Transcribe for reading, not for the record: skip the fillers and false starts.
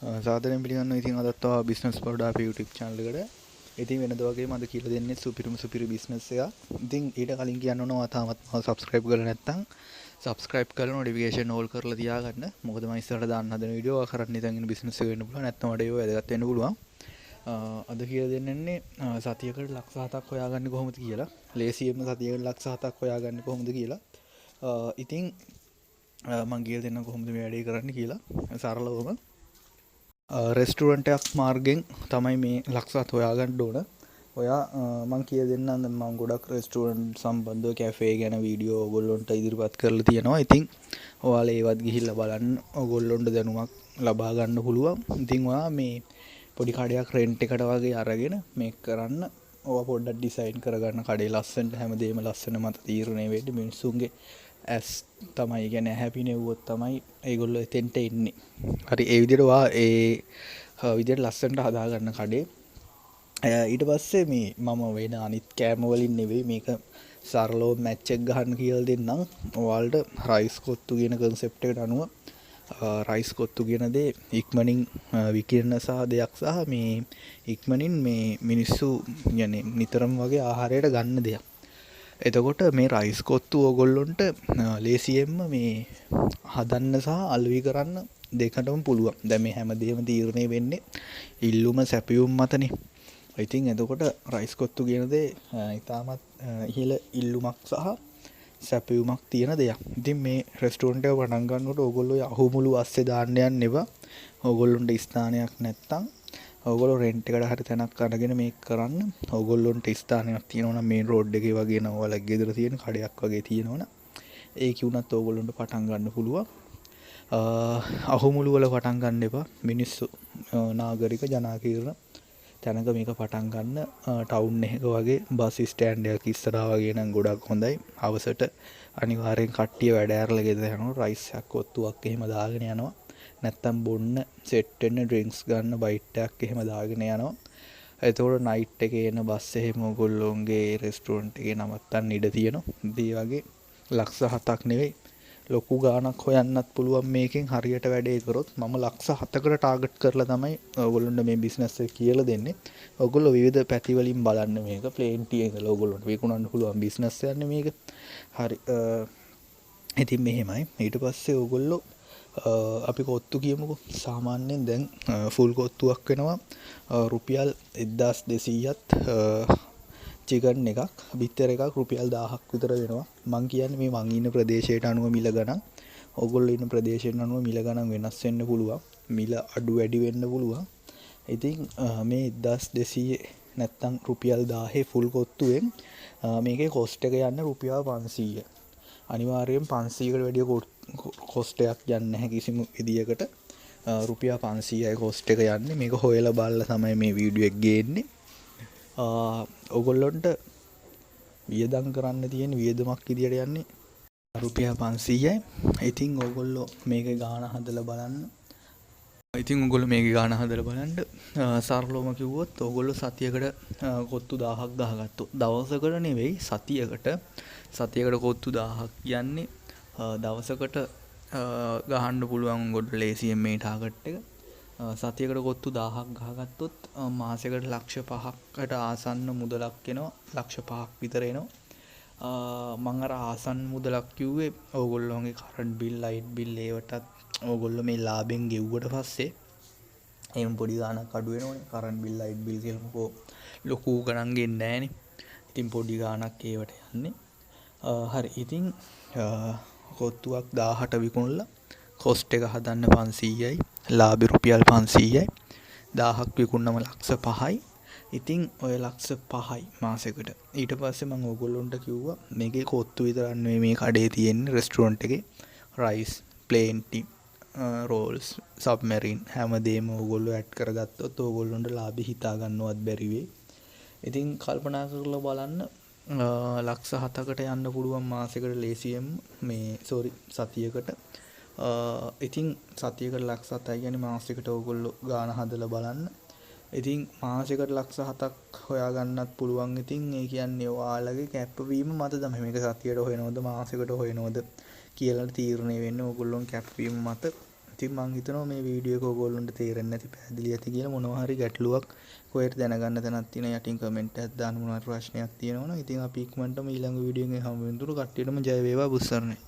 සාදරයෙන් පිළිගන්නවා. ඉතින් අදත් ආවා business Podda අපේ YouTube channel එකට. ඉතින් වෙනද වගේම අද කියලා දෙන්නේ සුපිරි business එකක්. ඉතින් ඊට කලින් කියන්න ඕන ඔයා තාමත් මම subscribe කරලා නැත්නම් subscribe කරලා notification all කරලා තියාගන්න. මොකද මම ඉස්සරහට දාන්න හදන වීඩියෝ ඔයා කරන්න ඉතින් ඉන්න business එක වෙන්න පුළුවන්. නැත්නම් වඩා ඒව වැදගත් වෙන්න පුළුවන්. අද කියලා දෙන්නේ සතියකට ලක්ෂ 7ක් හොයාගන්නේ කොහොමද කියලා. ලේසියෙන්ම සතියකට ලක්ෂ 7ක් හොයාගන්නේ කොහොමද කියලා. ඉතින් මම කියලා දෙන්න කොහොමද මේ වැඩේ කරන්න කියලා. සරලවම රෙස්ටුරන්ට් එකක් මාර්ගෙන් තමයි මේ ලක්ෂ 7 හොයාගන්න ඕන. ඔයා මම කියලා දෙන්නම් මම ගොඩක් රෙස්ටුරන්ට් සම්බන්ධව කැෆේ ගැන වීඩියෝ ඔයගොල්ලන්ට ඉදිරිපත් කරලා තියෙනවා. ඉතින් ඔයාලා ඒවත් ගිහිල්ලා බලන්න ඔයගොල්ලන්ට දැනුමක් ලබා ගන්න පුළුවන්. ඉතින් ඔයා මේ පොඩි කඩයක් රෙන්ට් එකට වගේ අරගෙන මේක කරන්න. ඔයා පොඩ්ඩක් ඩිසයින් කරගන්න කඩේ ලස්සනට හැමදේම ලස්සන මත තීරණය වෙන්න මිනිස්සුන්ගේ ඇස් තමයි කියන්නේ හැපි නෙවුවොත් තමයි ඒගොල්ලෝ එතෙන්ට එන්නේ. හරි ඒ විදිහට ඔයා ඒ විදිහට ලස්සනට හදා ගන්න කඩේ. ඊට පස්සේ මේ මම වෙන අනිත් කෑම වලින් නෙවෙයි මේක සරලව මැච් එක ගන්න කියලා දෙන්නම්. ඔයාලට රයිස් කොත්තු කියන concept එකට අනුව රයිස් කොත්තු කියන දේ ඉක්මනින් විකිරණ සහ දෙයක් සහ මේ ඉක්මනින් මේ මිනිස්සු يعني නිතරම වගේ ආහාරයට ගන්න දෙයක්. එතකොට මේ රයිස් කොත්තු ඕගොල්ලොන්ට ලේසියෙන්ම මේ හදන්න සහ අලුවි කරන්න දෙකටම පුළුවන්. දැන් මේ හැමදේම තීරණය වෙන්නේ ඉල්ලුම සැපයුම් මතනේ. ඉතින් එතකොට රයිස් කොත්තු කියන දේ ඉතාමත් ඉහළ ඉල්ලුමක් සහ සැපයුමක් තියෙන දෙයක්. ඉතින් මේ රෙස්ටුරන්ට් එක පටන් ගන්නකොට ඕගොල්ලෝ අහුමුළු අස්සේ දාන්න යන්න එපා. ඕගොල්ලොන්ට ස්ථානයක් නැත්තම් ඕගොල්ලෝ රෙන්ට් එකට හරි තැනක් අරගෙන මේක කරන්න. ඕගොල්ලොන්ට ස්ථානයක් තියෙනවා නම් මේන් රෝඩ් එකේ වගේ නම් ඔයාලා ගෙදර තියෙන කඩයක් වගේ තියෙනවනම් ඒකේ උනත් ඕගොල්ලොන්ට පටන් ගන්න පුළුවන්. අහුමුළු වල පටන් ගන්න එපා. මිනිස්සු නාගරික ජනාකීර්ණ තැනක මේක පටන් ගන්න. ටවුන් එකක වගේ බස් ස්ටෑන්ඩ් එකක ඉස්සරහා වගේ නම් ගොඩක් හොඳයි. හවසට අනිවාර්යෙන් කට්ටිය වැඩ ඇරලා ගෙදර යනවා. රයිස් එකක් කොත්තුවක් එහෙම දාගෙන යනවා. නැත්තම් බොන්න සෙට් වෙන්න ඩ්‍රින්ක්ස් ගන්න බයිට් එකක් එහෙම දාගෙන යනවා. එතකොට නයිට් එකේ එන බස් එහෙම ඔයගොල්ලෝගේ රෙස්ටුරන්ට් එකේ නවත්තන්න ඉඩ තියෙනවා. ඉතින් වගේ ලක්ෂ 7ක් නෙවෙයි ලොකු ගාණක් හොයන්නත් පුළුවන් මේකෙන් හරියට වැඩේ කරොත්. මම ලක්ෂ 7කට ටාගට් කරලා තමයි ඔයගොල්ලන්ට මේ බිස්නස් එක කියලා දෙන්නේ. ඔයගොල්ලෝ විවිධ පැති වලින් බලන්න මේක ප්ලේන්ටි එකල ඔයගොල්ලන්ට විකුණන්න පුළුවන් බිස්නස් එකක් මේක. හරි ඉතින් මෙහෙමයි. ඊට පස්සේ ඔයගොල්ලෝ අපි කොත්තු කියමුකෝ. සාමාන්‍යයෙන් දැන් ෆුල් කොත්තුවක් වෙනවා රුපියල් 1200ත් චිකන් එකක් බිත්තර එකක් රුපියල් 1000ක් විතර වෙනවා. මං කියන්නේ මේ මං ඉන්න ප්‍රදේශයට අනුව මිල ගණන් ඔයගොල්ලෝ ඉන්න ප්‍රදේශයට අනුව මිල ගණන් වෙනස් වෙන්න පුළුවන්. මිල අඩු වැඩි වෙන්න පුළුවන්. ඉතින් මේ 1200 නැත්තම් රුපියල් 1000 ෆුල් කොත්තුවෙන් මේකේ කොස්ට් එක යන්නේ රුපියල් 500. අනිවාර්යයෙන් 500කට වැඩිය කොස්ට් එකක් යන්නේ නැහැ කිසිම විදියකට. රුපියල් 500යි කොස්ට් එක යන්නේ. මේක හොයලා බලලා තමයි මේ වීඩියෝ එක ගේන්නේ. ඔයගොල්ලන්ට වියදම් කරන්න තියෙන වියදමක් විදියට යන්නේ රුපියල් 500යි. ඉතින් ඔයගොල්ලෝ මේකේ ගාණ හදලා බලන්න. සරලවම කිව්වොත් ඔයගොල්ලෝ සතියකට කොත්තු 1000ක් ගහගත්තොත් දවසකට නෙවෙයි සතියකට කොත්තු 1000ක් කියන්නේ දවසකට ගහන්න පුළුවන් ඔයගොල්ලෝ ලේසියෙන් මේ ටාගට් එක. සතියකට කොත්තු 1000ක් ගහගත්තොත් මාසෙකට ලක්ෂ 5කට ආසන්න මුදලක් එනවා. ලක්ෂ 5ක් විතර එනවා. මම අර ආසන්න මුදලක් කිව්වේ ඕගොල්ලෝගේ කරන්ට් බිල්, ලයිට් බිල් ඒවටත් ඕගොල්ලෝ මේ ලාභෙන් ගෙව්වට පස්සේ එහෙම පොඩි ගාණක් අඩු වෙනවනේ. කරන්ට් බිල්, ලයිට් බිල් කියලාකෝ ලොකු ගණන් ගෙන්නේ නැහනේ. ඉතින් පොඩි ගාණක් ඒවට යන්නේ. හරි. ඉතින් කොත්තුවක් 1000ට විකුණලා කොස්ට් එක හදන්න 500යි. ලාභේ රුපියල් 500යි. 1000ක් විකුණනම ලක්ෂ 5යි. ඉතින් ඔය ලක්ෂ 5යි මාසෙකට. ඊට පස්සේ මම ඕගොල්ලොන්ට කිව්වා මේකේ කොත්තු විතරක් නෙවෙයි මේ කඩේ තියෙන්නේ රෙස්ටුරන්ට් එකේ. රයිස්, ප්ලේන්ටි, රෝල්ස්, සබ්මැරින් හැමදේම ඕගොල්ලෝ ඇඩ් කරගත්තොත් ඕගොල්ලොන්ට ලාභي හිතා ගන්නවත් බැරි වෙයි. ඉතින් කල්පනා කරලා බලන්න ලක්ෂ 7කට යන්න පුළුවන් මාසෙකට ලේසියෙන් මේ සතියකට. ඉතින් සතියකට ලක්ෂ 7යි කියන්නේ මාසෙකට ඕගොල්ලෝ ගාණ හදලා බලන්න. ඉතින් මාසෙකට ලක්ෂ 7ක් හොයාගන්නත් පුළුවන්. ඉතින් ඒ කියන්නේ ඔයාලගේ කැප්වීම මත තමයි මේක සතියට හොයනවද මාසෙකට හොයනවද කියලා තීරණය වෙන්නේ ඕගොල්ලොන් කැප්වීම මත. ඉතින් මම හිතනවා මේ වීඩියෝ එක ඔයගොල්ලන්ට තේරෙන්නේ නැති පැහැදිලි ඇති කියලා. මොනවා හරි ගැටලුවක් කොහෙට දැනගන්න තැනක් තියෙන යටින් කමෙන්ට් එකක් දාන්න මොනවා හරි ප්‍රශ්නයක් තියෙනවනම් ඉතින් අපි ඉක්මනටම ඊළඟ වීඩියෝ එකෙන් හමු වෙනතුරු කට්ටියටම ජය වේවා බුස්සරණයි.